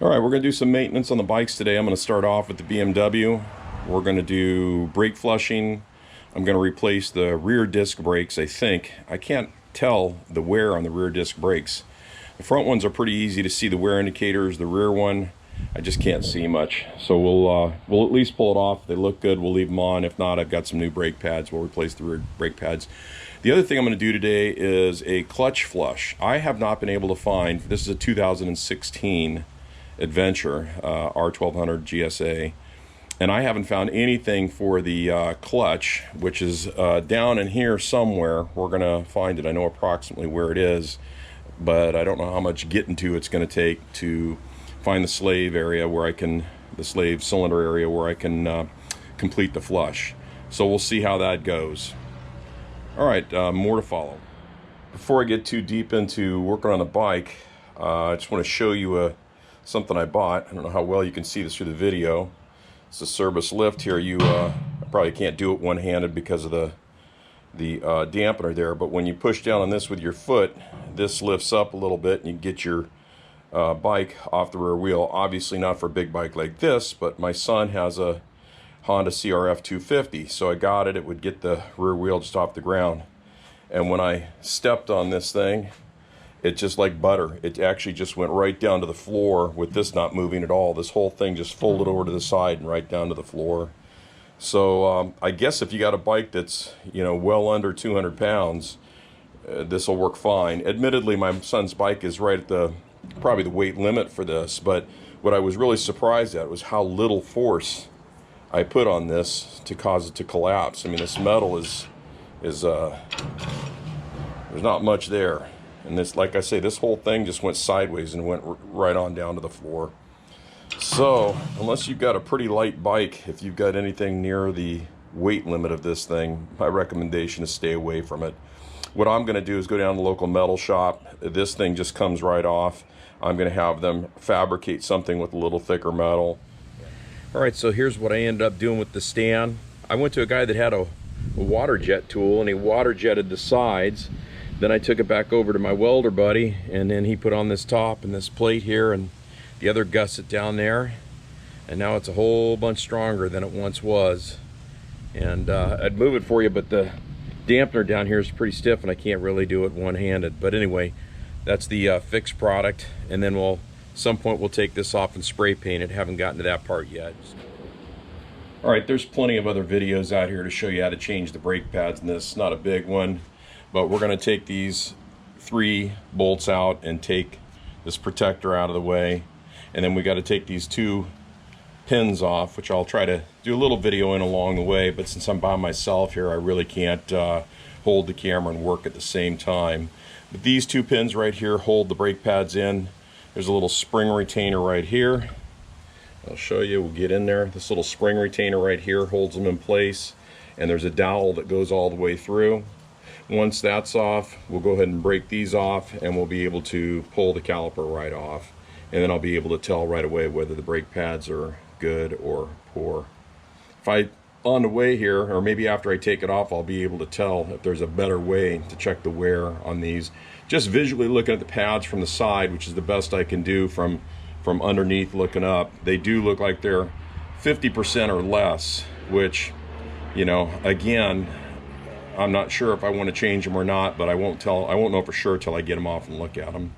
Alright, we're going to do some maintenance on the bikes today. I'm going to start off with the BMW. We're going to do brake flushing. I'm going to replace the rear disc brakes, I think. I can't tell the wear on the rear disc brakes. The front ones are pretty easy to see the wear indicators. The rear one, I just can't see much. So we'll at least pull it off. If they look good, we'll leave them on. If not, I've got some new brake pads. We'll replace the rear brake pads. The other thing I'm going to do today is a clutch flush. I have not been able to find, this is a 2016 Adventure R1200GSA, and I haven't found anything for the clutch, which is down in here somewhere. We're gonna find it. I know approximately where it is, but I don't know how much getting to it's going to take to find the slave area where I can, the slave cylinder area where I can complete the flush. So we'll see how that goes. All right, more to follow. Before I get too deep into working on the bike, I just want to show you something I bought. I don't know how well you can see this through the video. It's a service lift here. I probably can't do it one-handed because of the dampener there, but when you push down on this with your foot, this lifts up a little bit and you get your bike off the rear wheel. Obviously not for a big bike like this, but my son has a Honda CRF 250, so I got it. It would get the rear wheel just off the ground. And when I stepped on this thing, it's just like butter. It actually just went right down to the floor with this not moving at all. This whole thing just folded over to the side and right down to the floor. So I guess if you got a bike that's, you know, well under 200 pounds, this will work fine. Admittedly, my son's bike is right at probably the weight limit for this, but what I was really surprised at was how little force I put on this to cause it to collapse. I mean, this metal is there's not much there. And this, like I say, this whole thing just went sideways and went right on down to the floor. So, unless you've got a pretty light bike, if you've got anything near the weight limit of this thing, my recommendation is stay away from it. What I'm going to do is go down to the local metal shop. This thing just comes right off. I'm going to have them fabricate something with a little thicker metal. Alright, so here's what I ended up doing with the stand. I went to a guy that had a water jet tool, and he water jetted the sides. Then I took it back over to my welder buddy, and then he put on this top and this plate here and the other gusset down there, and now it's a whole bunch stronger than it once was. And I'd move it for you, but the dampener down here is pretty stiff and I can't really do it one-handed. But anyway, that's the fixed product, and then at some point we'll take this off and spray paint it. Haven't gotten to that part yet. Alright, there's plenty of other videos out here to show you how to change the brake pads, and this is not a big one. But we're going to take these 3 bolts out and take this protector out of the way. And then we got to take these 2 pins off, which I'll try to do a little video in along the way. But since I'm by myself here, I really can't hold the camera and work at the same time. But these 2 pins right here hold the brake pads in. There's a little spring retainer right here. I'll show you. We'll get in there. This little spring retainer right here holds them in place. And there's a dowel that goes all the way through. Once that's off, we'll go ahead and break these off, and we'll be able to pull the caliper right off. And then I'll be able to tell right away whether the brake pads are good or poor. On the way here, or maybe after I take it off, I'll be able to tell if there's a better way to check the wear on these. Just visually looking at the pads from the side, which is the best I can do from underneath looking up, they do look like they're 50% or less, which, you know, again, I'm not sure if I want to change them or not, but I won't know for sure till I get them off and look at them.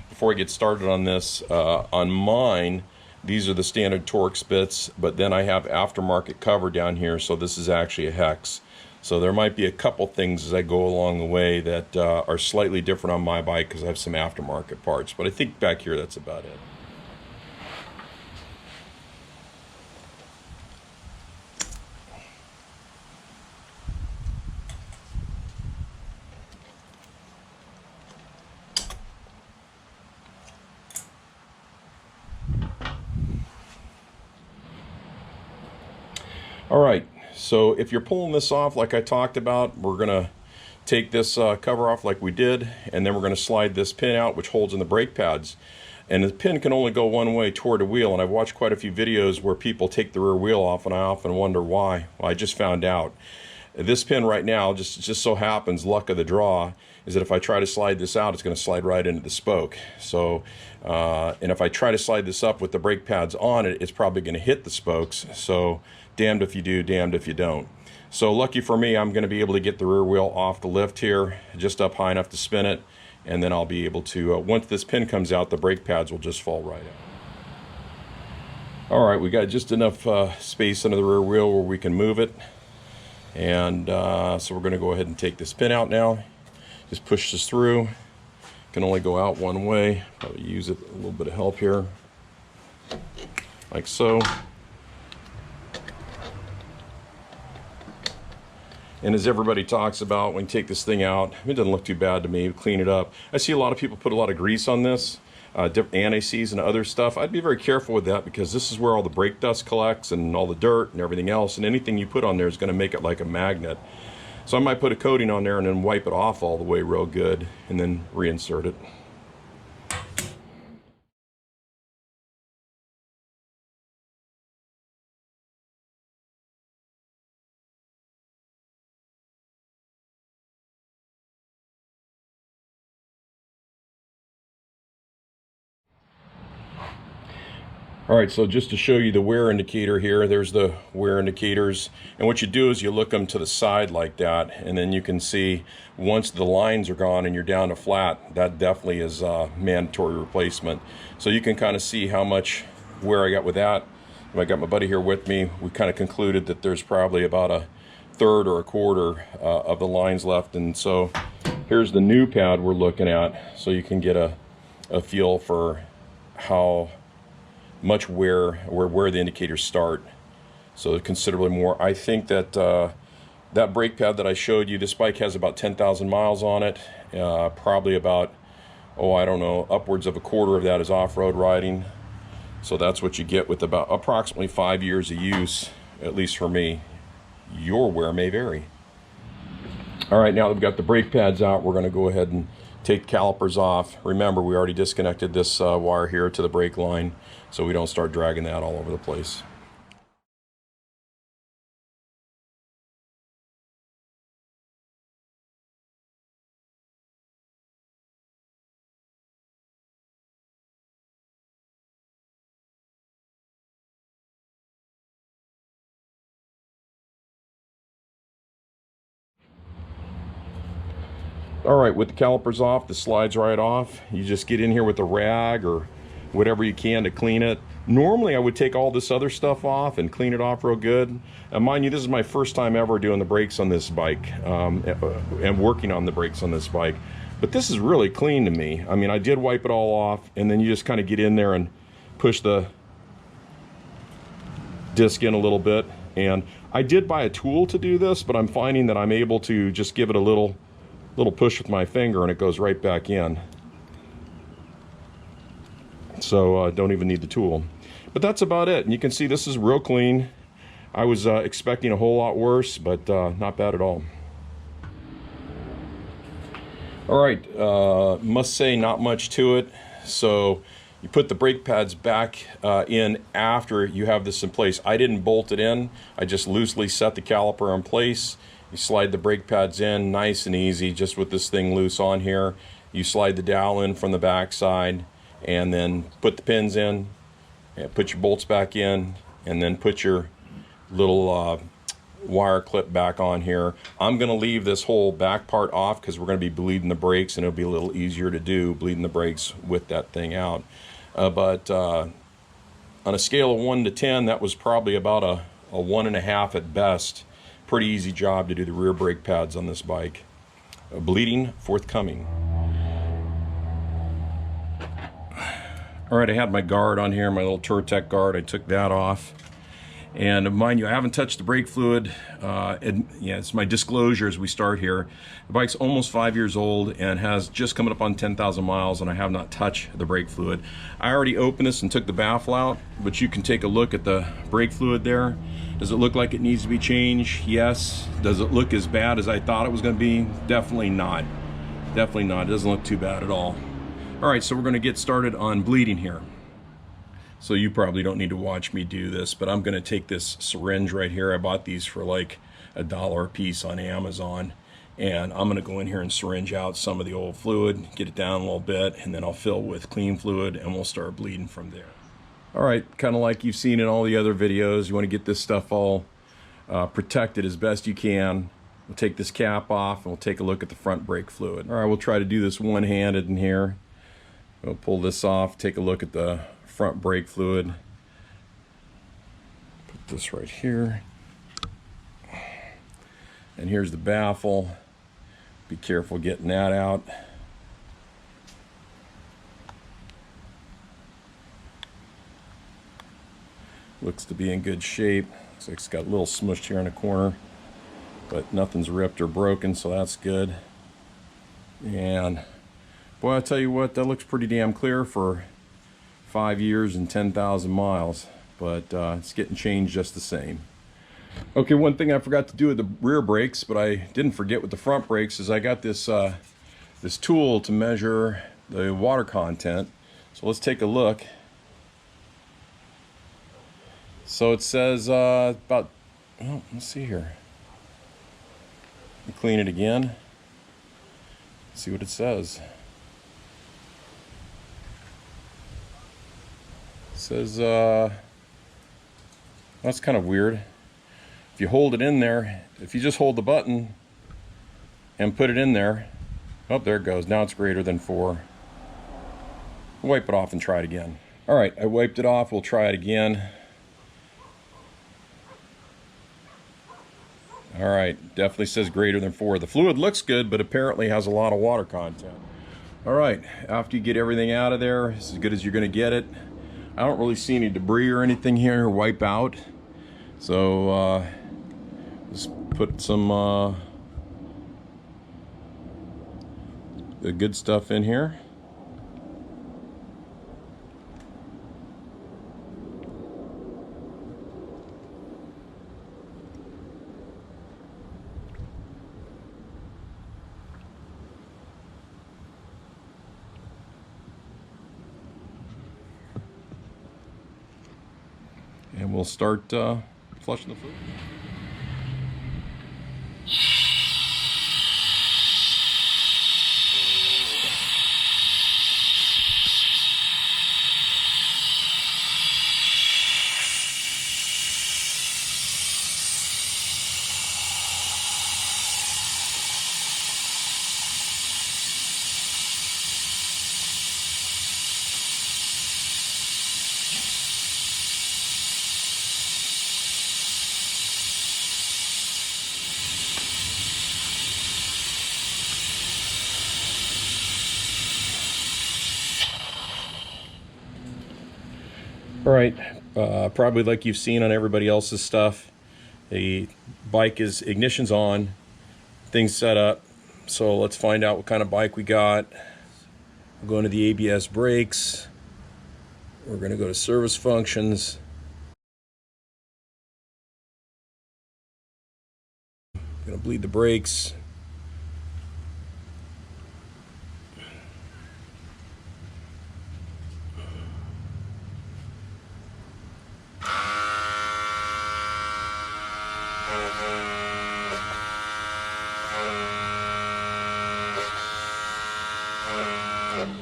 Before I get started on this, on mine, these are the standard Torx bits, but then I have aftermarket cover down here, so this is actually a hex. So there might be a couple things as I go along the way that are slightly different on my bike because I have some aftermarket parts, but I think back here that's about it. Alright, so if you're pulling this off like I talked about, we're going to take this cover off like we did, and then we're going to slide this pin out which holds in the brake pads. And the pin can only go one way toward the wheel, and I've watched quite a few videos where people take the rear wheel off, and I often wonder why. Well, I just found out. This pin right now just so happens, luck of the draw, is that if I try to slide this out, it's going to slide right into the spoke. So, and if I try to slide this up with the brake pads on it, it's probably going to hit the spokes. So damned if you do, damned if you don't. So lucky for me, I'm going to be able to get the rear wheel off the lift here, just up high enough to spin it, and then I'll be able to, once this pin comes out, the brake pads will just fall right out. All right, we got just enough space under the rear wheel where we can move it. And so we're going to go ahead and take this pin out now. Just push this through. Can only go out one way. Probably use it a little bit of help here, like so. And as everybody talks about, when you take this thing out, it doesn't look too bad to me. Clean it up. I see a lot of people put a lot of grease on this, different anti-seize and other stuff. I'd be very careful with that, because this is where all the brake dust collects and all the dirt and everything else, and anything you put on there is going to make it like a magnet. So I might put a coating on there and then wipe it off all the way real good and then reinsert it. All right, so just to show you the wear indicator here, there's the wear indicators. And what you do is you look them to the side like that, and then you can see once the lines are gone and you're down to flat, that definitely is a mandatory replacement. So you can kind of see how much wear I got with that. I got my buddy here with me. We kind of concluded that there's probably about a third or a quarter of the lines left. And so here's the new pad we're looking at, so you can get a feel for how much where the indicators start. So considerably more. I think that that brake pad that I showed you, this bike has about 10,000 miles on it. Probably about, oh, I don't know, upwards of a quarter of that is off-road riding. So that's what you get with about approximately 5 years of use, at least for me. Your wear may vary. All right, now that we've got the brake pads out, we're going to go ahead and take the calipers off. Remember, we already disconnected this wire here to the brake line, so we don't start dragging that all over the place. All right, with the calipers off, the slides right off. You just get in here with a rag or whatever you can to clean it. Normally I would take all this other stuff off and clean it off real good. And mind you, this is my first time ever doing the brakes on this bike, and working on the brakes on this bike. But this is really clean to me. I mean, I did wipe it all off, and then you just kind of get in there and push the disc in a little bit. And I did buy a tool to do this, but I'm finding that I'm able to just give it a little push with my finger and it goes right back in. So don't even need the tool. But that's about it. And you can see this is real clean. I was expecting a whole lot worse, but not bad at all. All right, must say not much to it. So you put the brake pads back in after you have this in place. I didn't bolt it in. I just loosely set the caliper in place. You slide the brake pads in nice and easy, just with this thing loose on here. You slide the dowel in from the back side, and then put the pins in, and put your bolts back in, and then put your little wire clip back on here. I'm going to leave this whole back part off because we're going to be bleeding the brakes, and it'll be a little easier to do, bleeding the brakes with that thing out. But on a scale of 1 to 10, that was probably about a 1.5 at best. Pretty easy job to do the rear brake pads on this bike. Bleeding forthcoming. All right, I had my guard on here, my little Twin-Tec guard. I took that off. And mind you, I haven't touched the brake fluid. And yeah, it's my disclosure as we start here. The bike's almost 5 years old and has just coming up on 10,000 miles, and I have not touched the brake fluid. I already opened this and took the baffle out, but you can take a look at the brake fluid there. Does it look like it needs to be changed? Yes. Does it look as bad as I thought it was going to be? Definitely not. Definitely not. It doesn't look too bad at all. All right, so we're going to get started on bleeding here. So you probably don't need to watch me do this, but I'm going to take this syringe right here. I bought these for like $1 a piece on Amazon, And I'm going to go in here and syringe out some of the old fluid, get it down a little bit, and then I'll fill with clean fluid and we'll start bleeding from there. All right, kind of like you've seen in all the other videos, you want to get this stuff all protected as best you can. We'll take this cap off and we'll take a look at the front brake fluid. All right, we'll try to do this one-handed in here. We'll pull this off, take a look at the front brake fluid. Put this right here. And here's the baffle. Be careful getting that out. Looks to be in good shape. Looks like it's got a little smushed here in the corner, but nothing's ripped or broken, so that's good. And boy, I tell you what, that looks pretty damn clear for 5 years and 10,000 miles, but it's getting changed just the same. Okay, one thing I forgot to do with the rear brakes, but I didn't forget with the front brakes, is I got this this tool to measure the water content. So let's take a look. So it says about, oh, let's see here. Clean it again. See what it says. It says, that's kind of weird. If you hold it in there, if you just hold the button and put it in there, oh, there it goes. Now it's greater than 4. Wipe it off and try it again. All right, I wiped it off. We'll try it again. All right, definitely says greater than 4. The fluid looks good, but apparently has a lot of water content. All right, after you get everything out of there, it's as good as you're gonna get it. I don't really see any debris or anything here wipe out. So just put some the good stuff in here. And we'll start flushing the fluid. All right, probably like you've seen on everybody else's stuff, the bike is ignition's on, things set up. So let's find out what kind of bike we got. We're going to the ABS brakes. We're going to go to service functions. Going to bleed the brakes.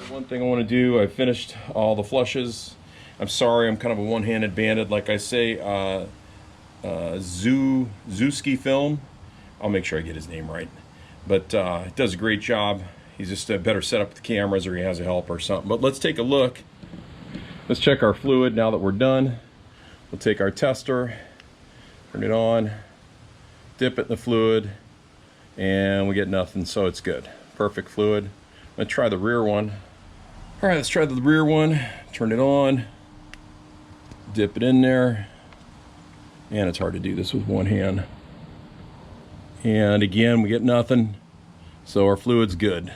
One thing I want to do, I finished all the flushes. I'm sorry, I'm kind of a one-handed bandit. Like I say, Zuski Film. I'll make sure I get his name right. But he does a great job. He's just better set up with the cameras, or he has a helper or something. But let's take a look. Let's check our fluid now that we're done. We'll take our tester, turn it on, dip it in the fluid, and we get nothing, so it's good. Perfect fluid. Let's try the rear one. All right, let's try the rear one. Turn it on, dip it in there, and it's hard to do this with one hand. And again, we get nothing, so our fluid's good.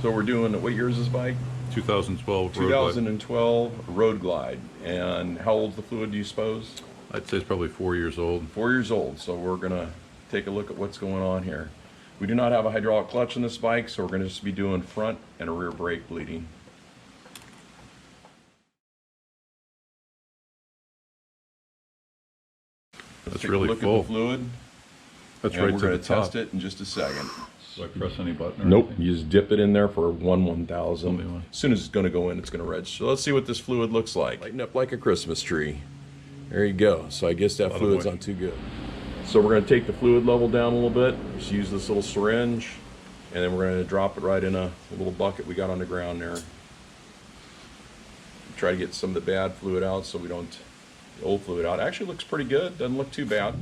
So we're doing, what year is this bike? 2012 2012 Road Glide. And how old's the fluid, do you suppose? I'd say it's probably 4 years old. 4 years old, so we're gonna take a look at what's going on here. We do not have a hydraulic clutch in this bike, so we're gonna just be doing front and a rear brake bleeding. That's Take really a look full. at the fluid. That's And right we're to going the to test top. it in just a second. Do I press any button or Nope, anything? you just dip it in there for 1/1000. Only one. As soon as it's going to go in, it's going to register. So let's see what this fluid looks like. Lighten up like a Christmas tree. There you go. So I guess that Lot of fluid's moisture. not too good. So we're going to take the fluid level down a little bit. Just use this little syringe, and then we're going to drop it right in a little bucket we got on the ground there. Try to get some of the bad fluid out so we don't, the old fluid out. Actually looks pretty good. Doesn't look too bad.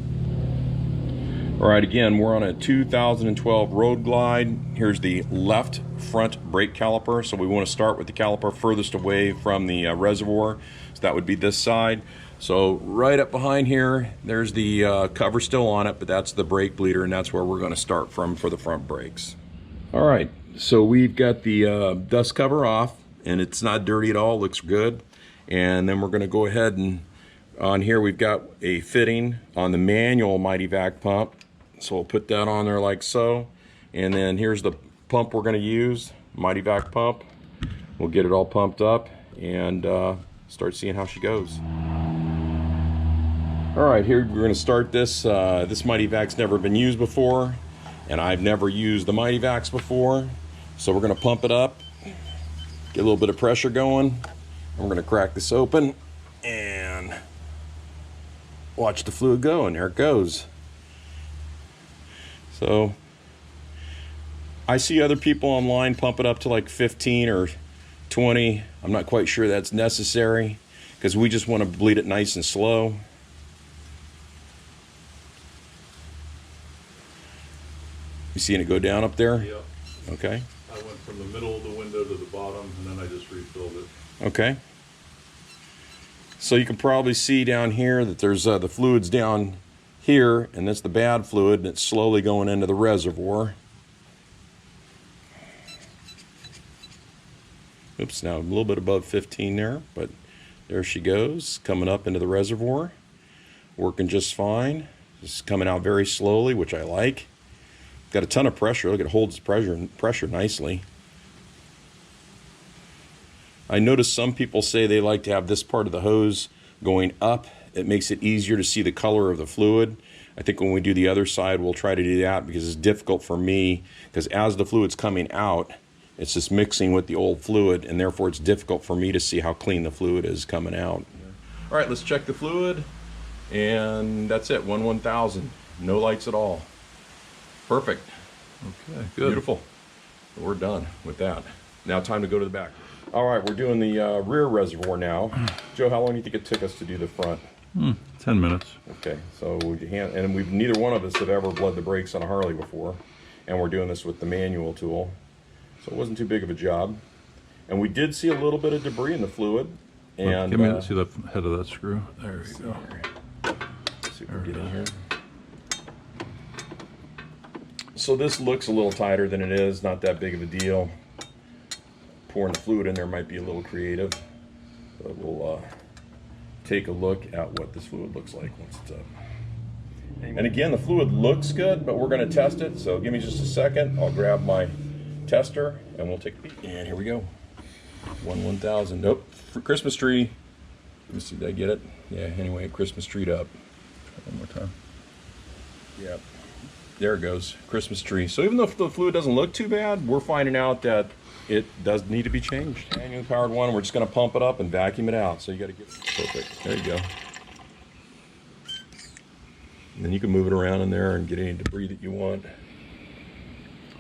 All right, again, we're on a 2012 Road Glide. Here's the left front brake caliper. So we want to start with the caliper furthest away from the reservoir. So that would be this side. So right up behind here, there's the cover still on it, but that's the brake bleeder, and that's where we're going to start from for the front brakes. All right, so we've got the dust cover off, and it's not dirty at all, looks good. And then we're going to go ahead and on here we've got a fitting on the manual Mighty Vac pump. So we'll put that on there like so. And then here's the pump we're going to use, Mighty Vac pump. We'll get it all pumped up and start seeing how she goes. All right, here we're going to start this. This Mighty Vac's never been used before, and I've never used the Mighty Vacs before. So we're going to pump it up, get a little bit of pressure going, and we're going to crack this open and watch the fluid go, and there it goes. So I see other people online pump it up to like 15 or 20. I'm not quite sure that's necessary because we just want to bleed it nice and slow. You seeing it go down up there? Yep. Okay. I went from the middle of the window to the bottom, and then I just refilled it. Okay. So you can probably see down here that there's the fluids down here, and that's the bad fluid, and it's slowly going into the reservoir. Oops, now a little bit above 15 there, but there she goes, coming up into the reservoir. Working just fine. Just coming out very slowly, which I like. Got a ton of pressure. Look, it holds pressure nicely. I noticed some people say they like to have this part of the hose going up. It makes it easier to see the color of the fluid. I think when we do the other side, we'll try to do that because it's difficult for me, because as the fluid's coming out, it's just mixing with the old fluid, and therefore it's difficult for me to see how clean the fluid is coming out. All right, let's check the fluid, and that's it, 1/1000. No lights at all. Perfect. Okay, good. Beautiful. We're done with that. Now time to go to the back. All right, we're doing the rear reservoir now. Joe, how long do you think it took us to do the front? 10 minutes. Okay, so we've neither one of us have ever bled the brakes on a Harley before, and we're doing this with the manual tool, so it wasn't too big of a job. And we did see a little bit of debris in the fluid. And Give me see the head of that screw. There you go. Let's see if we can get in here. So this looks a little tighter than it is, not that big of a deal. Pouring the fluid in there might be a little creative, but we'll take a look at what this fluid looks like once it's up. And again, the fluid looks good, but we're going to test it, so give me just a second. I'll grab my tester and we'll take a peek. And here we go. 1/1000. Nope. For Christmas tree. Let me see, did I get it? Yeah, anyway, Christmas tree up. Try one more time. Yep. There it goes, Christmas tree. So even though the fluid doesn't look too bad, we're finding out that it does need to be changed. Manual powered one, we're just gonna pump it up and vacuum it out. So you gotta get perfect. There you go. And then you can move it around in there and get any debris that you want.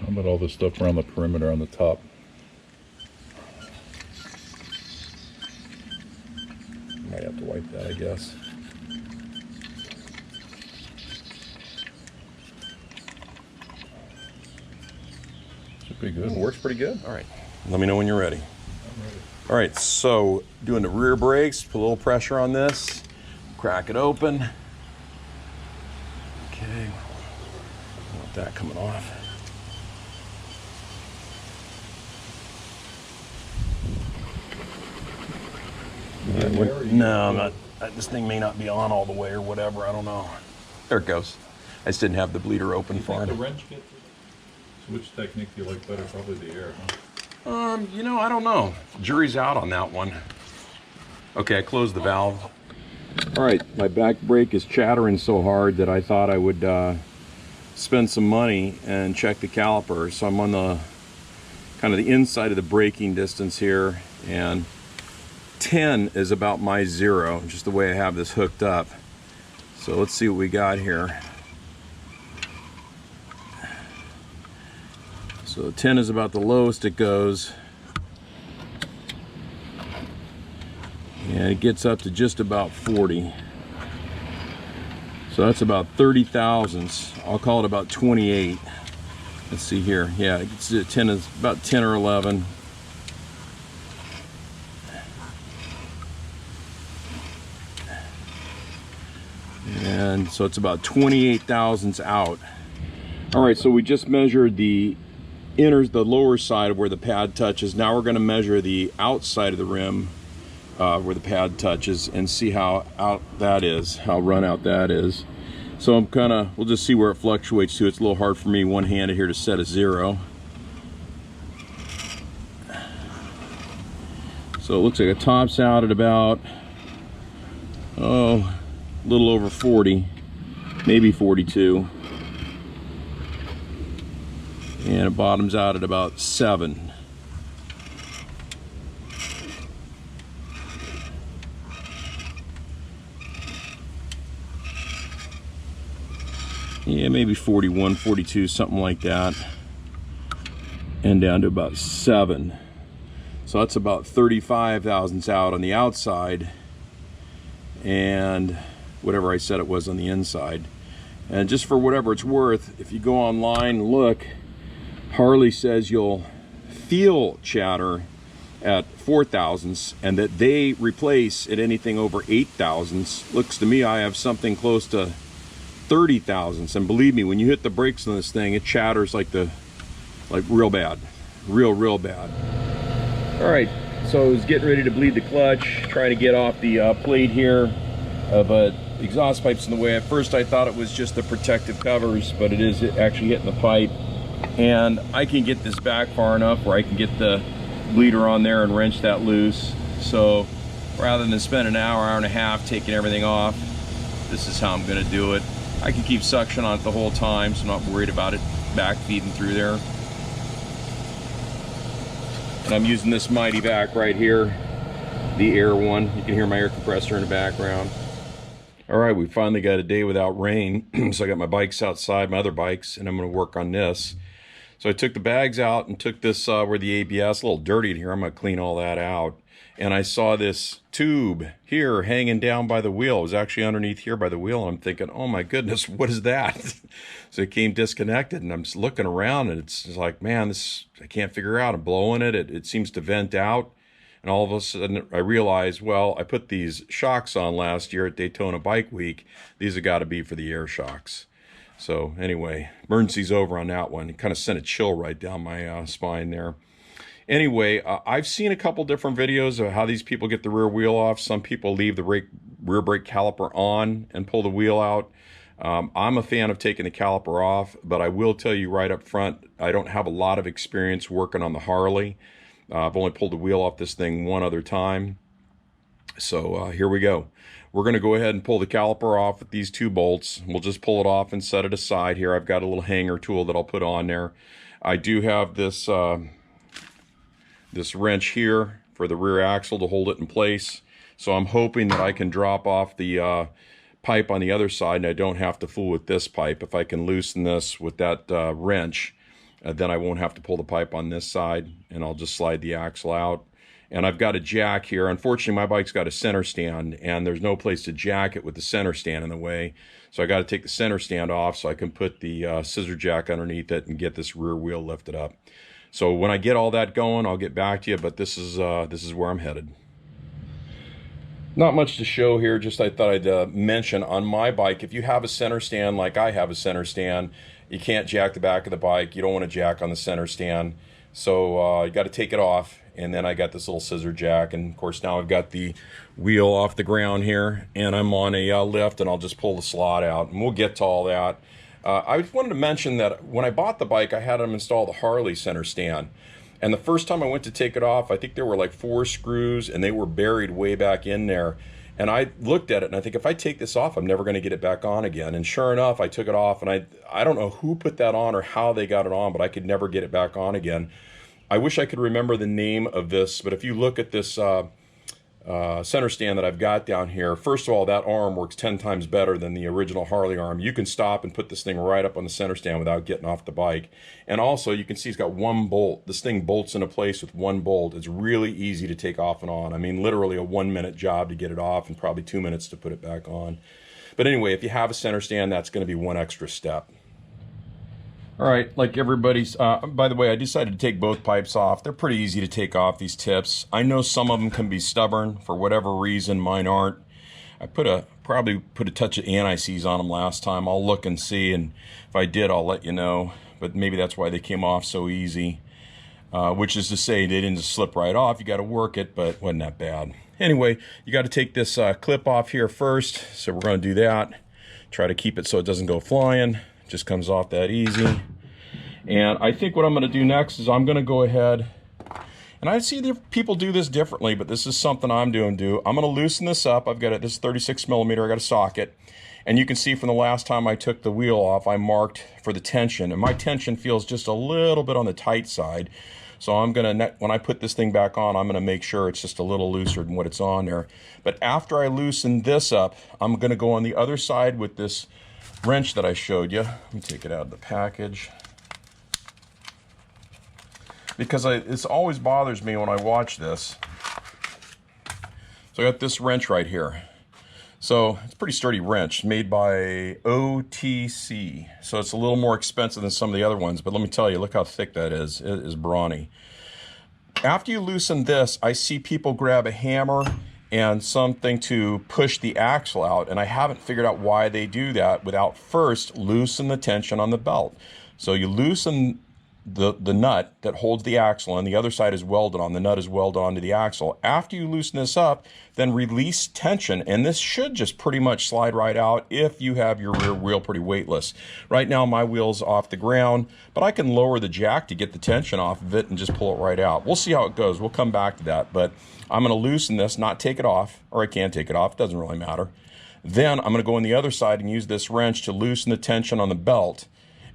How about all this stuff around the perimeter on the top? Might have to wipe that, I guess. Should be good. It works pretty good. All right, let me know when you're ready. All right, so doing the rear brakes, put a little pressure on this, crack it open. Okay, I want that coming off. No, I'm not. This thing may not be on all the way or whatever. I don't know. There it goes. I just didn't have the bleeder open for The it. wrench gets it? So which technique do you like better? Probably the air, huh? You know, I don't know. Jury's out on that one. Okay, I closed the valve. All right, my back brake is chattering so hard that I thought I would spend some money and check the caliper. So I'm on the kind of the inside of the braking distance here, and 10 is about my 0, just the way I have this hooked up. So let's see what we got here. So 10 is about the lowest it goes, and it gets up to just about 40. So that's about 30 thousandths. I'll call it about 28. Let's see here. Yeah, it's 10 is about 10 or 11. And so it's about 28 thousandths out. All right, so we just measured the lower side of where the pad touches. Now we're going to measure the outside of the rim where the pad touches and see how out that is, how run out that is. So we'll just see where it fluctuates to. It's a little hard for me one-handed here to set a 0. So it looks like it tops out at about, a little over 40, maybe 42. And it bottoms out at about 7. Yeah, maybe 41, 42, something like that. And down to about 7. So that's about 35 thousandths out on the outside, and whatever I said it was on the inside. And just for whatever it's worth, if you go online and look, Harley says you'll feel chatter at 4 thousandths and that they replace at anything over 8 thousandths. Looks to me I have something close to 30 thousandths, and believe me, when you hit the brakes on this thing, it chatters like real bad, real bad. All right, so I was getting ready to bleed the clutch, trying to get off the plate here, but exhaust pipe's in the way. At first I thought it was just the protective covers, but it is actually hitting the pipe. And I can get this back far enough where I can get the bleeder on there and wrench that loose. So rather than spend an hour and a half taking everything off, this is how I'm going to do it. I can keep suction on it the whole time, so I'm not worried about it back feeding through there. And I'm using this mighty vac right here, the air one. You can hear my air compressor in the background. All right, we finally got a day without rain. So I got my bikes outside, my other bikes, and I'm going to work on this. So I took the bags out and took this where the ABS, a little dirty in here. I'm going to clean all that out. And I saw this tube here hanging down by the wheel. It was actually underneath here by the wheel. And I'm thinking, oh my goodness, what is that? So it came disconnected, and I'm just looking around, and it's just like, man, this, I can't figure out. I'm blowing it. It seems to vent out. And all of a sudden I realized, well, I put these shocks on last year at Daytona Bike Week. These have got to be for the air shocks. So anyway, emergency's over on that one. It kind of sent a chill right down my spine there. Anyway, I've seen a couple different videos of how these people get the rear wheel off. Some people leave the rear brake caliper on and pull the wheel out. I'm a fan of taking the caliper off, but I will tell you right up front, I don't have a lot of experience working on the Harley. I've only pulled the wheel off this thing one other time. So here we go. We're going to go ahead and pull the caliper off with these 2 bolts. We'll just pull it off and set it aside here. I've got a little hanger tool that I'll put on there. I do have this this wrench here for the rear axle to hold it in place. So I'm hoping that I can drop off the pipe on the other side and I don't have to fool with this pipe. If I can loosen this with that wrench, then I won't have to pull the pipe on this side, and I'll just slide the axle out. And I've got a jack here. Unfortunately, my bike's got a center stand, and there's no place to jack it with the center stand in the way. So I got to take the center stand off so I can put the scissor jack underneath it and get this rear wheel lifted up. So when I get all that going, I'll get back to you, but this is where I'm headed. Not much to show here, just I thought I'd mention on my bike, if you have a center stand like I have a center stand, you can't jack the back of the bike. You don't want to jack on the center stand. So you got to take it off. And then I got this little scissor jack. And of course now I've got the wheel off the ground here, and I'm on a lift, and I'll just pull the slot out, and we'll get to all that. I wanted to mention that when I bought the bike, I had them install the Harley center stand. And the first time I went to take it off, I think there were like 4 screws, and they were buried way back in there. And I looked at it and I think, if I take this off, I'm never going to get it back on again. And sure enough, I took it off, and I don't know who put that on or how they got it on, but I could never get it back on again. I wish I could remember the name of this, but if you look at this center stand that I've got down here, first of all, that arm works 10 times better than the original Harley arm. You can stop and put this thing right up on the center stand without getting off the bike. And also, you can see it's got one bolt. This thing bolts into place with one bolt. It's really easy to take off and on. I mean, literally a 1-minute job to get it off and probably 2 minutes to put it back on. But anyway, if you have a center stand, that's going to be one extra step. All right, like everybody's, by the way, I decided to take both pipes off. They're pretty easy to take off, these tips. I know some of them can be stubborn for whatever reason. Mine aren't. I probably put a touch of anti-seize on them last time. I'll look and see, and if I did, I'll let you know. But maybe that's why they came off so easy, which is to say they didn't just slip right off. You got to work it, but it wasn't that bad. Anyway, you got to take this clip off here first, so we're going to do that. Try to keep it so it doesn't go flying. Just comes off that easy. And I think what I'm going to do next is I'm going to go ahead, and I see people do this differently, but this is something I'm doing. I'm going to loosen this up. I've got this 36 millimeter. I got a socket, and you can see from the last time I took the wheel off, I marked for the tension, and my tension feels just a little bit on the tight side. So I'm going to, when I put this thing back on, I'm going to make sure it's just a little looser than what it's on there. But after I loosen this up, I'm going to go on the other side with this wrench that I showed you. Let me take it out of the package, because it always bothers me when I watch this. So I got this wrench right here. So it's a pretty sturdy wrench made by OTC. So it's a little more expensive than some of the other ones, but let me tell you, look how thick that is. It is brawny. After you loosen this, I see people grab a hammer and something to push the axle out, and I haven't figured out why they do that without first loosen the tension on the belt. So you loosen the nut that holds the axle, and the other side is welded on. The nut is welded onto the axle. After you loosen this up, then release tension, and this should just pretty much slide right out if you have your rear wheel pretty weightless. Right now my wheel's off the ground, but I can lower the jack to get the tension off of it and just pull it right out. We'll see how it goes. We'll come back to that, but I'm going to loosen this, not take it off, or I can take it off, it doesn't really matter. Then I'm going to go on the other side and use this wrench to loosen the tension on the belt.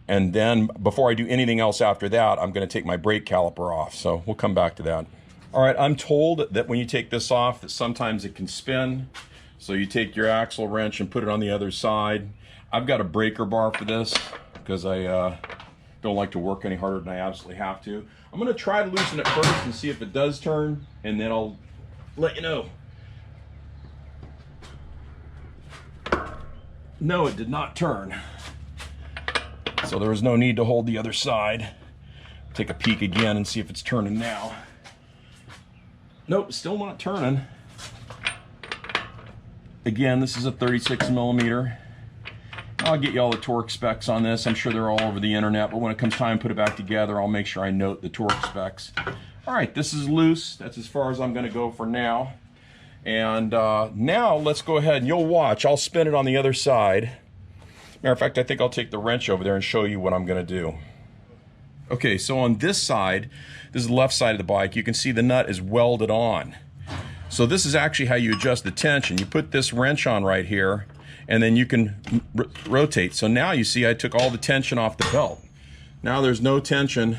And then before I do anything else after that, I'm going to take my brake caliper off. So we'll come back to that. All right, I'm told that when you take this off, that sometimes it can spin. So you take your axle wrench and put it on the other side. I've got a breaker bar for this because I don't like to work any harder than I absolutely have to. I'm going to try to loosen it first and see if it does turn, and then I'll let you know. No, it did not turn. So there was no need to hold the other side. Take a peek again and see if it's turning now. Nope, still not turning. Again, this is a 36 millimeter. I'll get you all the torque specs on this. I'm sure they're all over the internet, but when it comes time to put it back together, I'll make sure I note the torque specs. All right, this is loose. That's as far as I'm going to go for now. And now let's go ahead and you'll watch. I'll spin it on the other side. Matter of fact, I think I'll take the wrench over there and show you what I'm going to do. Okay, so on this side, this is the left side of the bike, you can see the nut is welded on. So this is actually how you adjust the tension. You put this wrench on right here, and then you can rotate. So now you see I took all the tension off the belt. Now there's no tension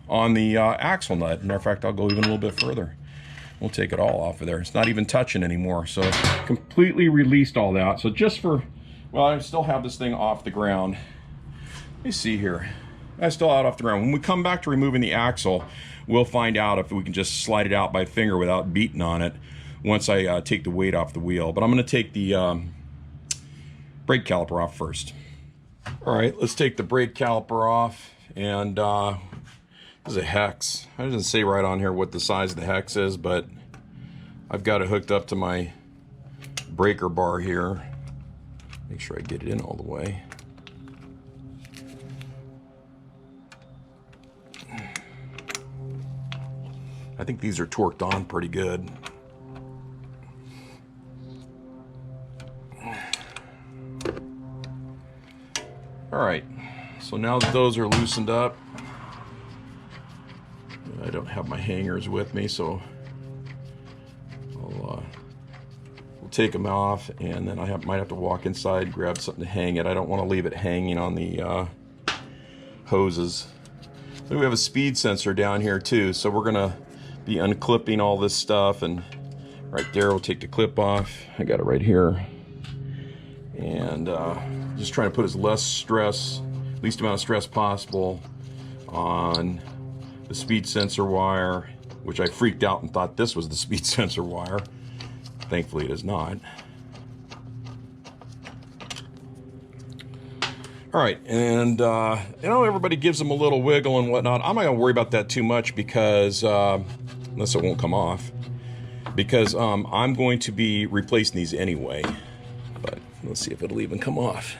on the axle nut. Matter of fact, I'll go even a little bit further. We'll take it all off of there. It's not even touching anymore. So completely released all that. So just for, well, I still have this thing off the ground. Let me see here. I still have it off the ground. When we come back to removing the axle, we'll find out if we can just slide it out by finger without beating on it once I take the weight off the wheel. But I'm going to take the brake caliper off first. All right, let's take the brake caliper off. And this is a hex. It doesn't say right on here what the size of the hex is, but I've got it hooked up to my breaker bar here. Make sure I get it in all the way. I think these are torqued on pretty good. All right, so now that those are loosened up, I don't have my hangers with me, so we'll take them off, and then I might have to walk inside, grab something to hang it. I don't want to leave it hanging on the hoses. We have a speed sensor down here too, so we're gonna be unclipping all this stuff, and right there we'll take the clip off. I got it right here, and just trying to put as least amount of stress possible on the speed sensor wire, which I freaked out and thought this was the speed sensor wire. Thankfully it is not. All right, and you know, everybody gives them a little wiggle and whatnot. I'm not gonna worry about that too much because, unless it won't come off, because I'm going to be replacing these anyway. But let's see if it'll even come off.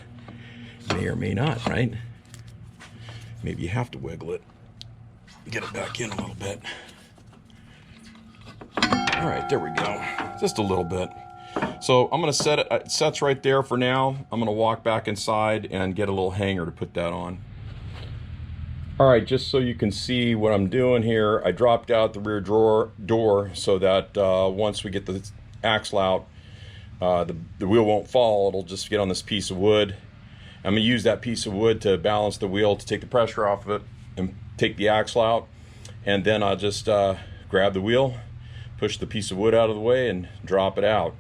May or may not, right? Maybe you have to wiggle it. Get it back in a little bit. All right, there we go. Just a little bit. So I'm gonna set it, it sets right there for now. I'm gonna walk back inside and get a little hanger to put that on. All right, just so you can see what I'm doing here, I dropped out the rear door so that once we get the axle out, the wheel won't fall. It'll just get on this piece of wood. I'm gonna use that piece of wood to balance the wheel, to take the pressure off of it and take the axle out. And then I'll just grab the wheel, push the piece of wood out of the way, and drop it out.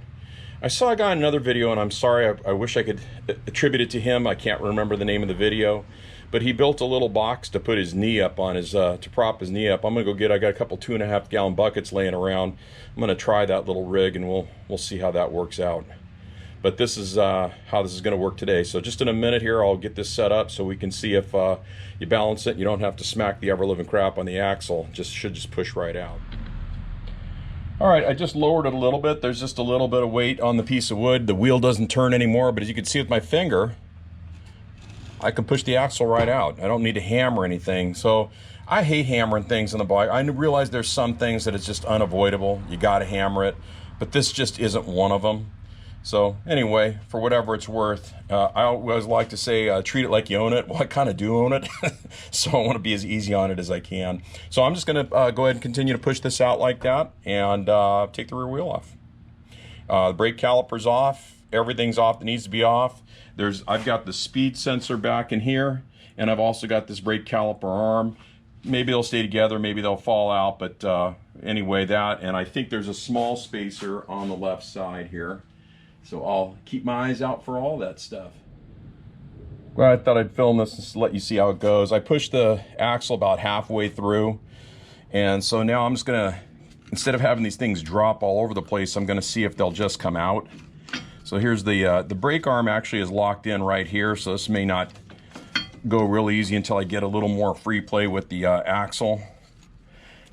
I saw a guy in another video, and I'm sorry, I wish I could attribute it to him. I can't remember the name of the video, but he built a little box to put his knee up on, to prop his knee up. I'm gonna go I got a couple 2.5 gallon buckets laying around. I'm gonna try that little rig, and we'll see how that works out. But this is how this is gonna work today. So just in a minute here, I'll get this set up so we can see if you balance it. You don't have to smack the ever-living crap on the axle. Should just push right out. All right, I just lowered it a little bit. There's just a little bit of weight on the piece of wood. The wheel doesn't turn anymore, but as you can see with my finger, I can push the axle right out. I don't need to hammer anything. So I hate hammering things on the bike. I realize there's some things that it's just unavoidable. You gotta hammer it, but this just isn't one of them. So anyway, for whatever it's worth, I always like to say, treat it like you own it. Well, I kind of do own it, so I want to be as easy on it as I can. So I'm just going to go ahead and continue to push this out like that, and take the rear wheel off. The brake caliper's off. Everything's off that needs to be off. I've got the speed sensor back in here, and I've also got this brake caliper arm. Maybe they'll stay together, maybe they'll fall out, but anyway, that. And I think there's a small spacer on the left side here. So I'll keep my eyes out for all that stuff. Well, I thought I'd film this just to let you see how it goes. I pushed the axle about halfway through, and so now I'm just gonna, instead of having these things drop all over the place, I'm gonna see if they'll just come out. So here's the brake arm actually is locked in right here, so this may not go real easy until I get a little more free play with the axle.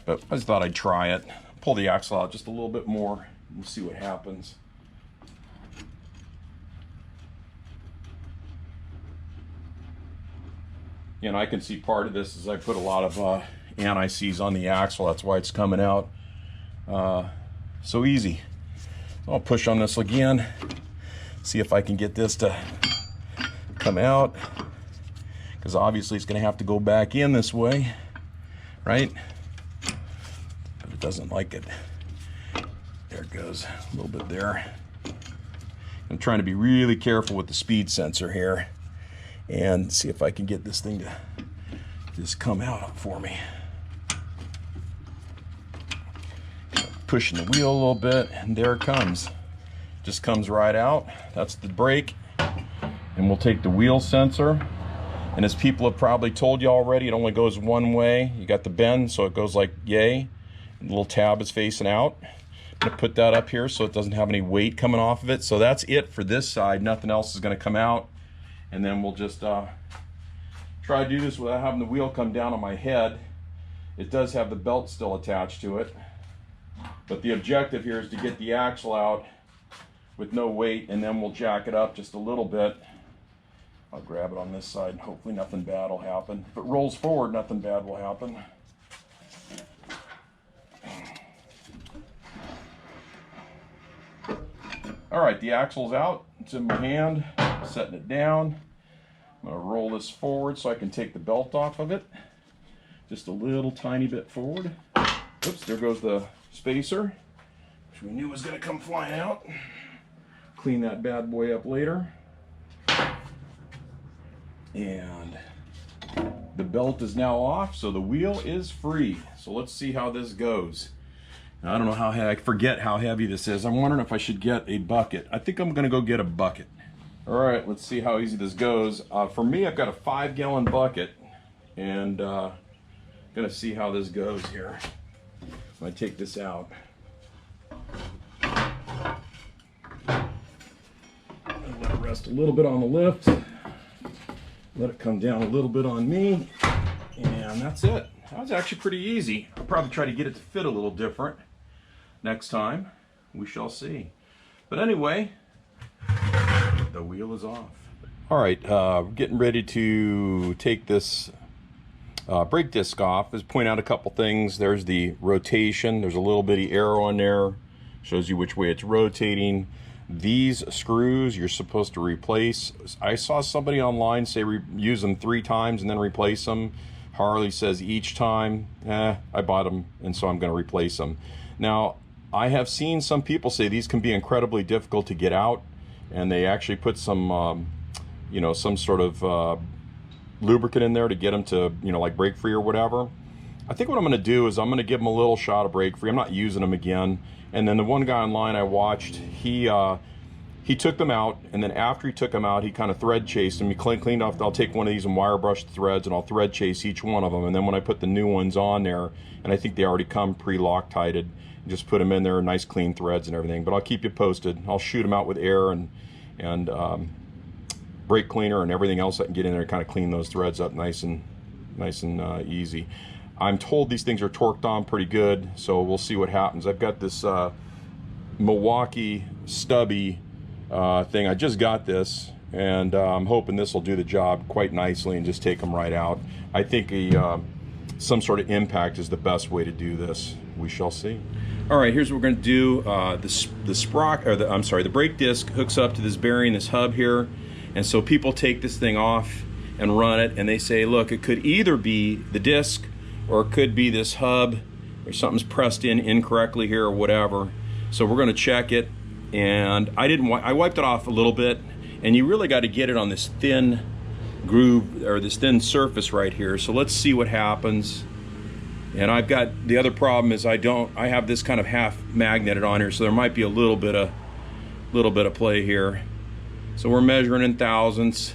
But I just thought I'd try it. Pull the axle out just a little bit more, we'll see what happens. And I can see part of this is I put a lot of anti-seize on the axle. That's why it's coming out so easy. So I'll push on this again, see if I can get this to come out, because obviously it's going to have to go back in this way, right? But it doesn't like it. There it goes, a little bit there. I'm trying to be really careful with the speed sensor here, and see if I can get this thing to just come out for me. Pushing the wheel a little bit, and there it comes. Just comes right out. That's the brake. And we'll take the wheel sensor. And as people have probably told you already, it only goes one way. You got the bend, so it goes like yay. And the little tab is facing out. I'm gonna put that up here so it doesn't have any weight coming off of it. So that's it for this side. Nothing else is gonna come out. And then we'll just try to do this without having the wheel come down on my head. It does have the belt still attached to it, but the objective here is to get the axle out with no weight, and then we'll jack it up just a little bit. I'll grab it on this side, and hopefully nothing bad will happen. If it rolls forward, nothing bad will happen. All right, the axle's out. It's in my hand. Setting it down. I'm going to roll this forward so I can take the belt off of it. Just a little tiny bit forward. Oops, there goes the spacer, which we knew was going to come flying out. clean that bad boy up later. And the belt is now off, so the wheel is free. So let's see how this goes. Now, I don't know how heavy, I forget how heavy this is. I'm wondering if I should get a bucket. I think I'm gonna go get a bucket. All right, let's see how easy this goes. For me, I've got a 5-gallon bucket, and gonna see how this goes here. When I take this out. Let it rest a little bit on the lift. Let it come down a little bit on me, and that's it. That was actually pretty easy. I'll probably try to get it to fit a little different next time. We shall see. But anyway, the wheel is off. All right, getting ready to take this brake disc off. Let's point out a couple things. There's the rotation. There's a little bitty arrow on there. Shows you which way it's rotating. These screws you're supposed to replace. I saw somebody online say use them 3 times and then replace them. Harley says each time. I bought them, and so I'm going to replace them. Now, I have seen some people say these can be incredibly difficult to get out, and they actually put some, you know, some sort of lubricant in there to get them to, you know, like brake free or whatever. I think what I'm going to do is I'm going to give them a little shot of brake free. I'm not using them again. And then the one guy online I watched, he took them out, and then after he took them out, he kind of thread chased them. He cleaned off. I'll take one of these and wire brush the threads, and I'll thread chase each one of them. And then when I put the new ones on there, and I think they already come pre-Loctited, just put them in there, nice clean threads and everything. But I'll keep you posted. I'll shoot them out with air and brake cleaner and everything else I can get in there to kind of clean those threads up nice and easy. I'm told these things are torqued on pretty good, so we'll see what happens. I've got this Milwaukee stubby thing. I just got this, and I'm hoping this will do the job quite nicely and just take them right out. I think some sort of impact is the best way to do this. We shall see. All right, here's what we're going to do. The brake disc hooks up to this bearing, this hub here, and so people take this thing off and run it, and they say, look, it could either be the disc or it could be this hub, or something's pressed in incorrectly here or whatever. So we're going to check it, and I wiped it off a little bit, and you really got to get it on this thin groove or this thin surface right here. So let's see what happens. And I've got the other problem is I have this kind of half magneted on here, so there might be a little bit of play here. So we're measuring in thousandths.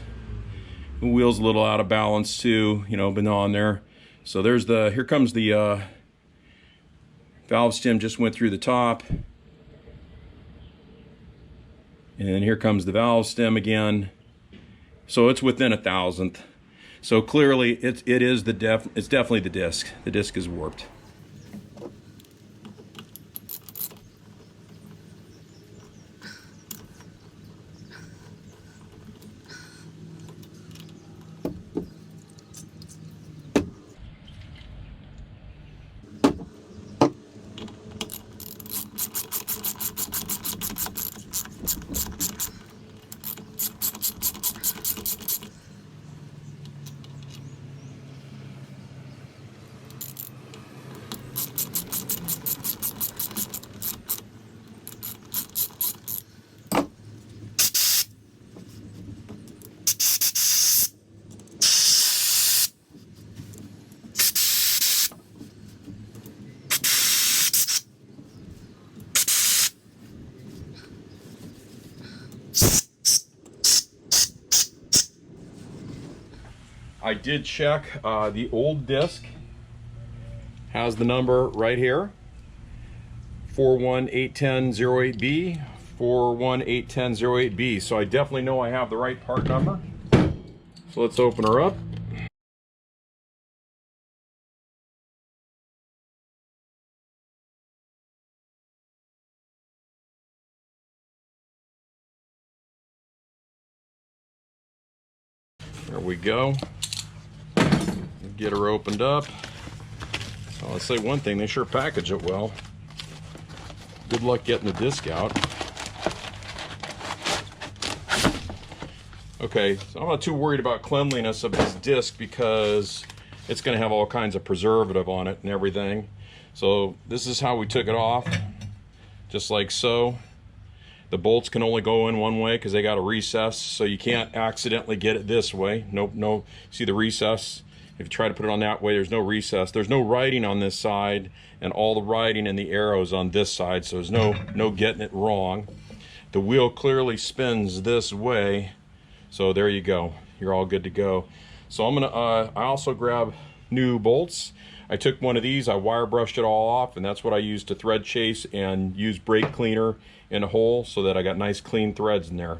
The wheel's a little out of balance too, you know, been on there. So there's here comes the valve stem, just went through the top. And then here comes the valve stem again. So it's within a thousandth. So clearly it's definitely the disc. The disc is warped. I did check the old disc has the number right here, 4181008B, 4181008B. So I definitely know I have the right part number. So let's open her up. There we go. Get her opened up. Well, I'll say one thing, they sure package it well. Good luck getting the disc out. Okay, so I'm not too worried about cleanliness of this disc because it's going to have all kinds of preservative on it and everything. So this is how we took it off, just like so. The bolts can only go in one way because they got a recess, so you can't accidentally get it this way. Nope, no. See the recess? If you try to put it on that way, there's no recess. There's no writing on this side, and all the writing and the arrows on this side, so there's no getting it wrong. The wheel clearly spins this way, so there you go. You're all good to go. So I'm gonna, I also grab new bolts. I took one of these, I wire brushed it all off, and that's what I used to thread chase and use brake cleaner in a hole so that I got nice clean threads in there.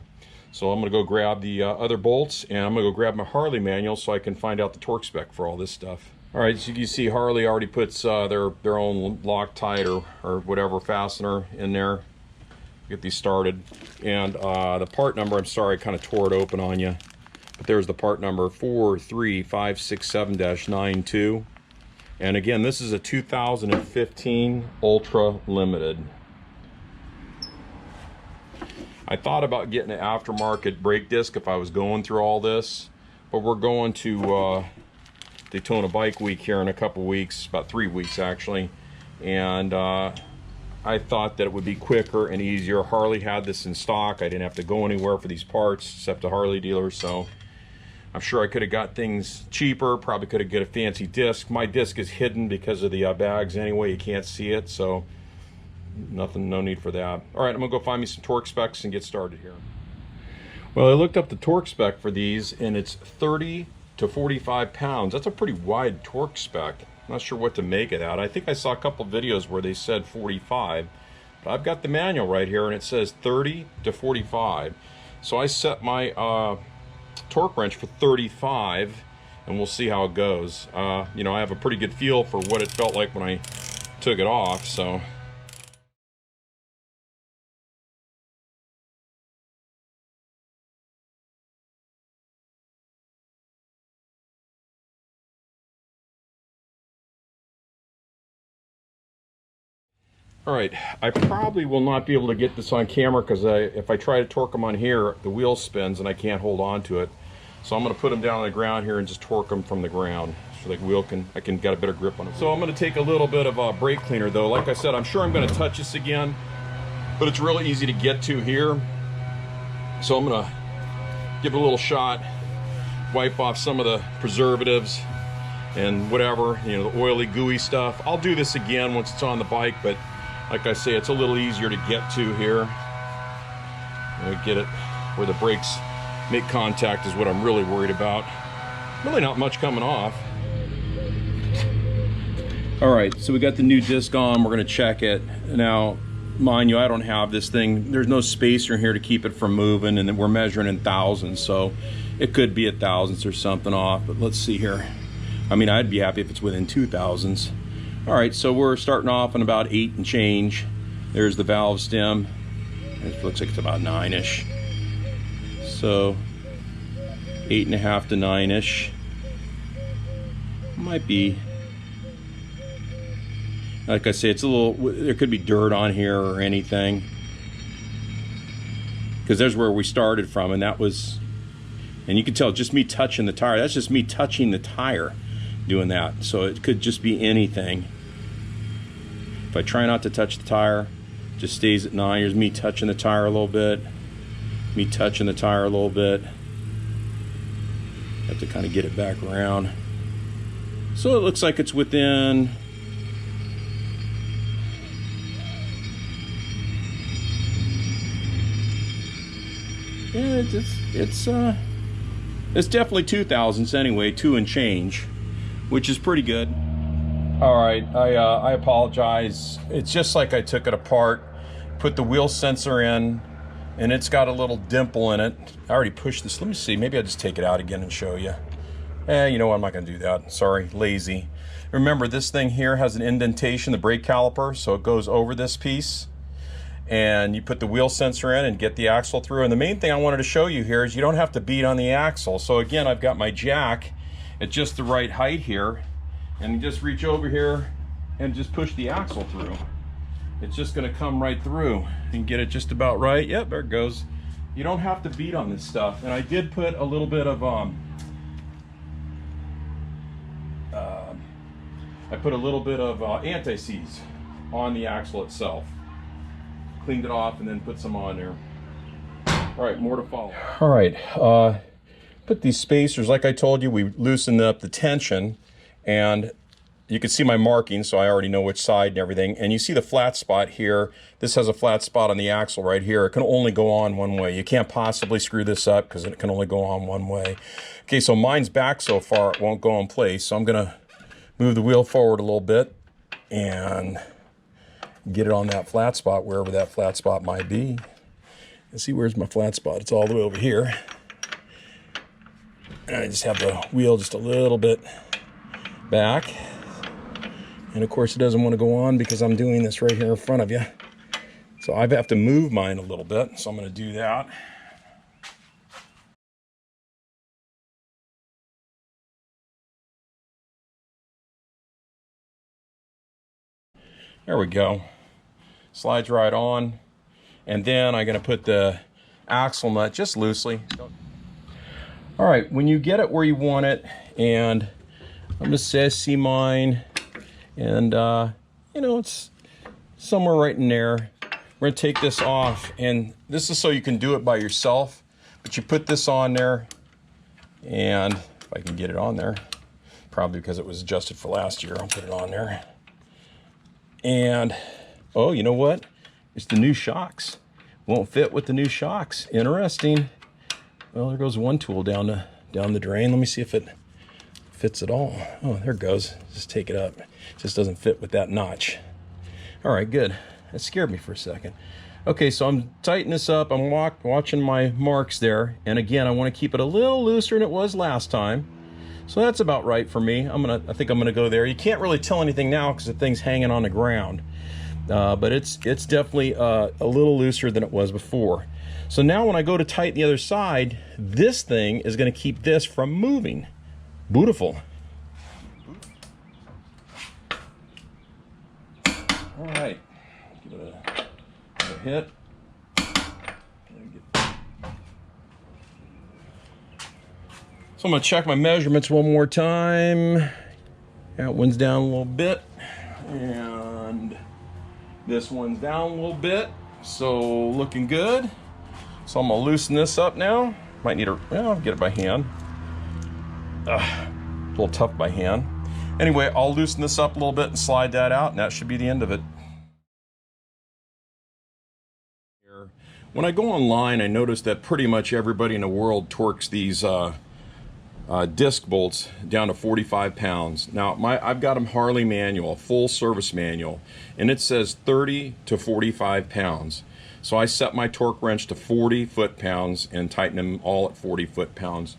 So I'm gonna go grab the other bolts, and I'm gonna go grab my Harley manual so I can find out the torque spec for all this stuff. All right, so you can see Harley already puts their own Loctite or whatever fastener in there. Get these started. And the part number, I'm sorry I kind of tore it open on you, but there's the part number 43567-92. And again, this is a 2015 Ultra Limited. I thought about getting an aftermarket brake disc if I was going through all this, but we're going to Daytona Bike Week here in a couple weeks, about 3 weeks actually, and I thought that it would be quicker and easier. Harley had this in stock. I didn't have to go anywhere for these parts except a Harley dealer, so I'm sure I could have got things cheaper, probably could have got a fancy disc. My disc is hidden because of the bags anyway, you can't see it, so nothing, no need for that. All right, I'm gonna go find me some torque specs and get started here. Well, I looked up the torque spec for these, and it's 30 to 45 pounds. That's a pretty wide torque spec. I'm not sure what to make of that. I think I saw a couple videos where they said 45, but I've got the manual right here, and it says 30 to 45. So I set my torque wrench for 35, and we'll see how it goes. You know, I have a pretty good feel for what it felt like when I took it off, so. All right, I probably will not be able to get this on camera because if I try to torque them on here, the wheel spins and I can't hold on to it. So I'm going to put them down on the ground here and just torque them from the ground so the wheel I can get a better grip on it. So I'm going to take a little bit of brake cleaner though. Like I said, I'm sure I'm going to touch this again, but it's really easy to get to here. So I'm going to give it a little shot, wipe off some of the preservatives and whatever, you know, the oily, gooey stuff. I'll do this again once it's on the bike, but like I say, it's a little easier to get to here. We get it where the brakes make contact is what I'm really worried about. Really not much coming off. All right, so we got the new disc on. We're gonna check it. Now, mind you, I don't have this thing. There's no spacer in here to keep it from moving, and then we're measuring in thousandths, so it could be at thousandths or something off, but let's see here. I mean, I'd be happy if it's within 2 thousandths. All right, so we're starting off on about 8 and change. There's the valve stem. It looks like it's about 9-ish. So 8.5 to 9-ish. Might be, like I say, it's a little, there could be dirt on here or anything. Because there's where we started from, and that was, and you can tell just me touching the tire. That's just me touching the tire doing that. So it could just be anything. If I try not to touch the tire, it just stays at 9. Here's me touching the tire a little bit, me touching the tire a little bit. Have to kind of get it back around. So it looks like it's within, yeah, it's definitely 2 thousandths anyway, 2 and change, which is pretty good. All right, I apologize. It's just like I took it apart, put the wheel sensor in, and it's got a little dimple in it. I already pushed this. Let me see, maybe I'll just take it out again and show you. You know what, I'm not gonna do that. Sorry, lazy. Remember, this thing here has an indentation, the brake caliper, so it goes over this piece. And you put the wheel sensor in and get the axle through. And the main thing I wanted to show you here is you don't have to beat on the axle. So again, I've got my jack at just the right height here, and you just reach over here and just push the axle through. It's just gonna come right through and get it just about right. Yep, there it goes. You don't have to beat on this stuff. And I did put a little bit of anti-seize on the axle itself. cleaned it off and then put some on there. All right, more to follow. All right, put these spacers, like I told you, we loosened up the tension, and you can see my markings, so I already know which side and everything. And you see the flat spot here. This has a flat spot on the axle right here. It can only go on one way. You can't possibly screw this up because it can only go on one way. Okay, so mine's back so far, it won't go in place. So I'm gonna move the wheel forward a little bit and get it on that flat spot, wherever that flat spot might be. And see, where's my flat spot? It's all the way over here. And I just have the wheel just a little bit back. And of course it doesn't want to go on because I'm doing this right here in front of you. So I have to move mine a little bit. So I'm going to do that. There we go. Slides right on. And then I'm going to put the axle nut just loosely. All right, when you get it where you want it, and I'm going to see mine, and you know, it's somewhere right in there. We're going to take this off, and this is so you can do it by yourself, but you put this on there, and if I can get it on there, probably because it was adjusted for last year, I'll put it on there. And oh, you know what? It's the new shocks. Won't fit with the new shocks. Interesting. Well, there goes one tool down the drain. Let me see if it fits at all. Oh, there it goes. Just take it up. It just doesn't fit with that notch. All right, good. That scared me for a second. Okay, so I'm tightening this up. I'm watching my marks there. And again, I want to keep it a little looser than it was last time. So that's about right for me. I think I'm gonna go there. You can't really tell anything now because the thing's hanging on the ground. But it's definitely a little looser than it was before. So now when I go to tighten the other side, this thing is going to keep this from moving. Beautiful. All right, give it a hit. So I'm going to check my measurements one more time. That one's down a little bit, and this one's down a little bit, so looking good. So I'm gonna loosen this up now. Might need well, I'll get it by hand. A little tough by hand. Anyway, I'll loosen this up a little bit and slide that out, and that should be the end of it. When I go online, I notice that pretty much everybody in the world torques these disc bolts down to 45 pounds. Now, I've got them Harley manual, full service manual, and it says 30 to 45 pounds. So I set my torque wrench to 40 foot-pounds and tighten them all at 40 foot-pounds.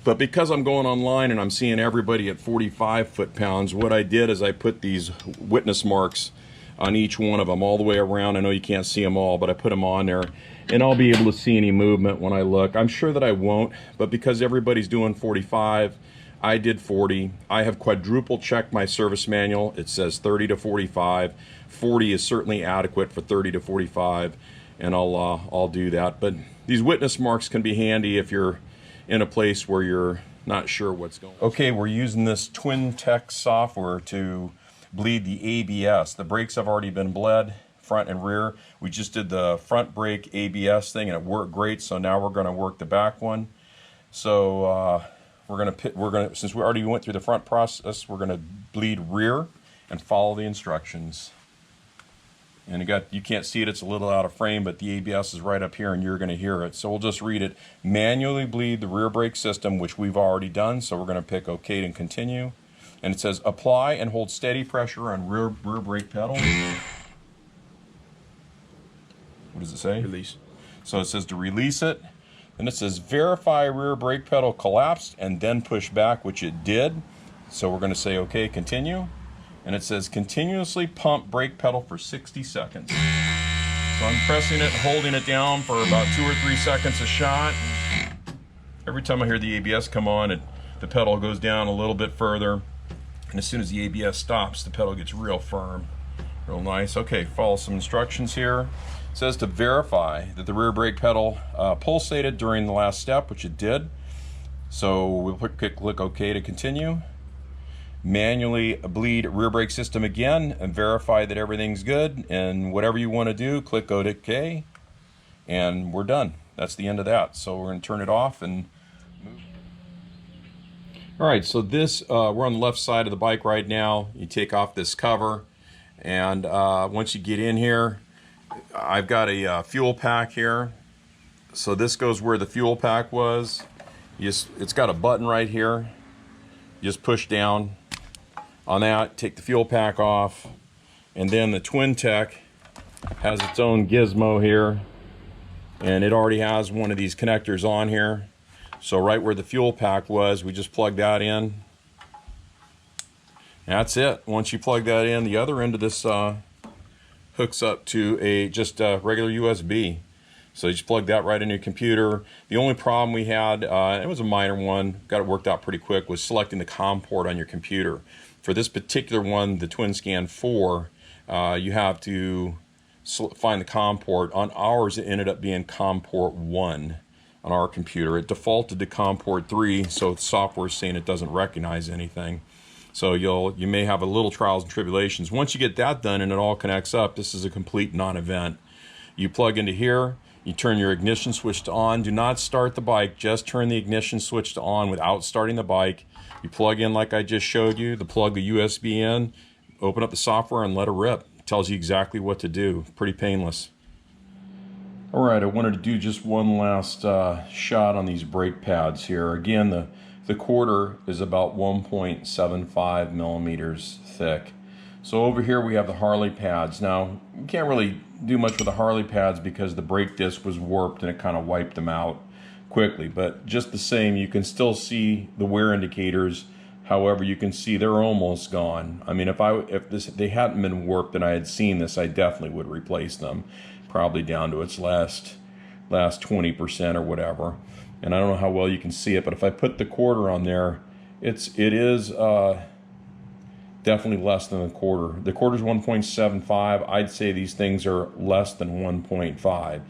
But because I'm going online and I'm seeing everybody at 45 foot-pounds, what I did is I put these witness marks on each one of them all the way around. I know you can't see them all, but I put them on there, and I'll be able to see any movement when I look. I'm sure that I won't, but because everybody's doing 45, I did 40. I have quadruple checked my service manual. It says 30 to 45. 40 is certainly adequate for 30 to 45, and I'll do that. But these witness marks can be handy if you're in a place where you're not sure what's going on. Okay, we're using this Twin Tec software to bleed the ABS. The brakes have already been bled, front and rear. We just did the front brake ABS thing and it worked great, so now we're going to work the back one. So we're gonna since we already went through the front process, we're gonna bleed rear and follow the instructions. And you can't see it, it's a little out of frame, but the ABS is right up here and you're gonna hear it. So we'll just read it. Manually bleed the rear brake system, which we've already done, so we're gonna pick OK and continue. And it says apply and hold steady pressure on rear brake pedal. What does it say? Release. So it says to release it. And it says verify rear brake pedal collapsed and then push back, which it did. So we're going to say okay, continue. And it says continuously pump brake pedal for 60 seconds. So I'm pressing it and holding it down for about 2 or 3 seconds a shot. Every time I hear the ABS come on, the pedal goes down a little bit further. And as soon as the ABS stops, the pedal gets real firm. Real nice. Okay, follow some instructions here. It says to verify that the rear brake pedal pulsated during the last step, which it did. So we'll click OK to continue. manually bleed rear brake system again and verify that everything's good, and whatever you want to do, click OK, and we're done. That's the end of that. So we're going to turn it off and move. All right, so this we're on the left side of the bike right now. You take off this cover, and once you get in here, I've got a fuel pack here. So this goes where the fuel pack was. It's got a button right here. You just push down on that, take the fuel pack off, and then the Twin Tec has its own gizmo here, and it already has one of these connectors on here. So right where the fuel pack was, we just plug that in. That's it. Once you plug that in, the other end of this hooks up to just a regular USB. So you just plug that right in your computer. The only problem we had, it was a minor one, got it worked out pretty quick, was selecting the COM port on your computer. For this particular one, the Twin Scan 4, you have to find the COM port. On ours, it ended up being COM port 1 on our computer. It defaulted to COM port 3, so the software is saying it doesn't recognize anything. So you may have a little trials and tribulations. Once you get that done and it all connects up, this is a complete non-event. You plug into here, you turn your ignition switch to on. Do not start the bike, just turn the ignition switch to on without starting the bike. You plug in like I just showed you, plug the USB in, open up the software and let it rip. It tells you exactly what to do. Pretty painless. All right, I wanted to do just one last shot on these brake pads here. Again, the quarter is about 1.75 millimeters thick. So over here we have the Harley pads. Now, you can't really do much with the Harley pads because the brake disc was warped and it kind of wiped them out quickly. But just the same, you can still see the wear indicators. However, you can see they're almost gone. I mean, if they hadn't been warped and I had seen this, I definitely would replace them, probably down to its last 20% or whatever. And I don't know how well you can see it, but if I put the quarter on there, it is definitely less than a quarter. The quarter is 1.75. I'd say these things are less than 1.5.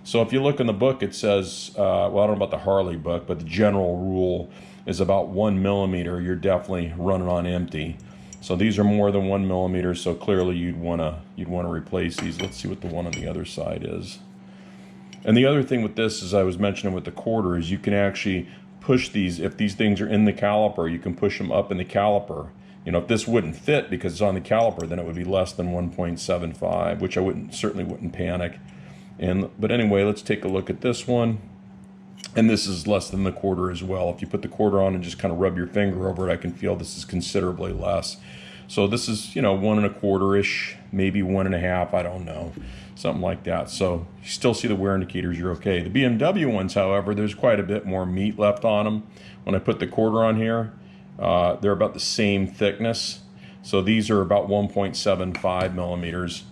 So if you look in the book, it says, well, I don't know about the Harley book, but the general rule is about 1 millimeter. You're definitely running on empty. So these are more than 1 millimeter. So clearly you'd want to replace these. Let's see what the one on the other side is. And the other thing with this, as I was mentioning with the quarter, is you can actually push these. If these things are in the caliper, you can push them up in the caliper. You know, if this wouldn't fit because it's on the caliper, then it would be less than 1.75, which I certainly wouldn't panic. But anyway, let's take a look at this one. And this is less than the quarter as well. If you put the quarter on and just kind of rub your finger over it, I can feel this is considerably less. So this is, 1 1/4-ish, maybe 1 1/2, I don't know, something like that. So you still see the wear indicators, you're okay. The BMW ones, however, there's quite a bit more meat left on them. When I put the quarter on here, they're about the same thickness. So these are about 1.75 millimeters.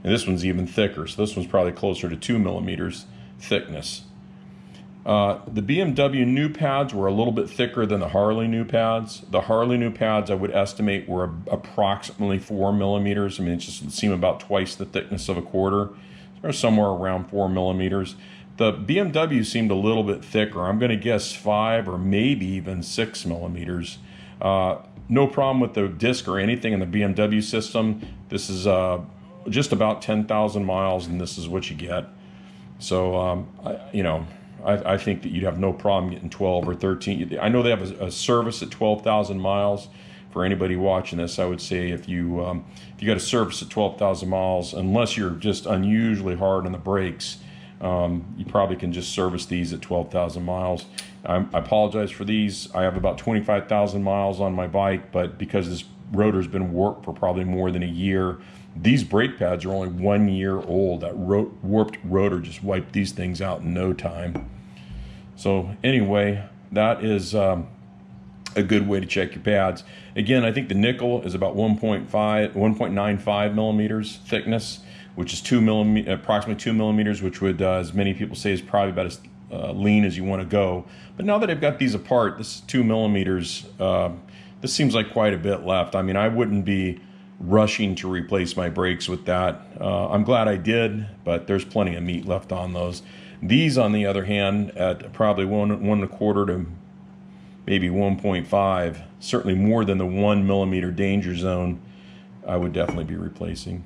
And this one's even thicker. So this one's probably closer to 2 millimeters thickness. The BMW new pads were a little bit thicker than the Harley new pads. The Harley new pads I would estimate were approximately 4 millimeters. I mean, it just seemed about twice the thickness of a quarter. They're somewhere around 4 millimeters. The BMW seemed a little bit thicker. I'm going to guess 5 or maybe even 6 millimeters. No problem with the disc or anything in the BMW system. This is just about 10,000 miles, and this is what you get. So, I think that you'd have no problem getting 12 or 13. I know they have a service at 12,000 miles. For anybody watching this, I would say if you got a service at 12,000 miles, unless you're just unusually hard on the brakes, you probably can just service these at 12,000 miles. I apologize for these. I have about 25,000 miles on my bike, but because this rotor's been warped for probably more than a year, these brake pads are only 1 year old. That warped rotor just wiped these things out in no time. So anyway, that is a good way to check your pads. Again, I think the nickel is about 1.95 millimeters thickness, which is approximately 2 millimeters, which would, as many people say, is probably about as lean as you want to go. But now that I've got these apart, this is 2 millimeters. This seems like quite a bit left. I mean, I wouldn't be rushing to replace my brakes with that. I'm glad I did, but there's plenty of meat left on those. These, on the other hand, at probably 1 1/4 to maybe 1.5, certainly more than the 1 millimeter danger zone, I would definitely be replacing.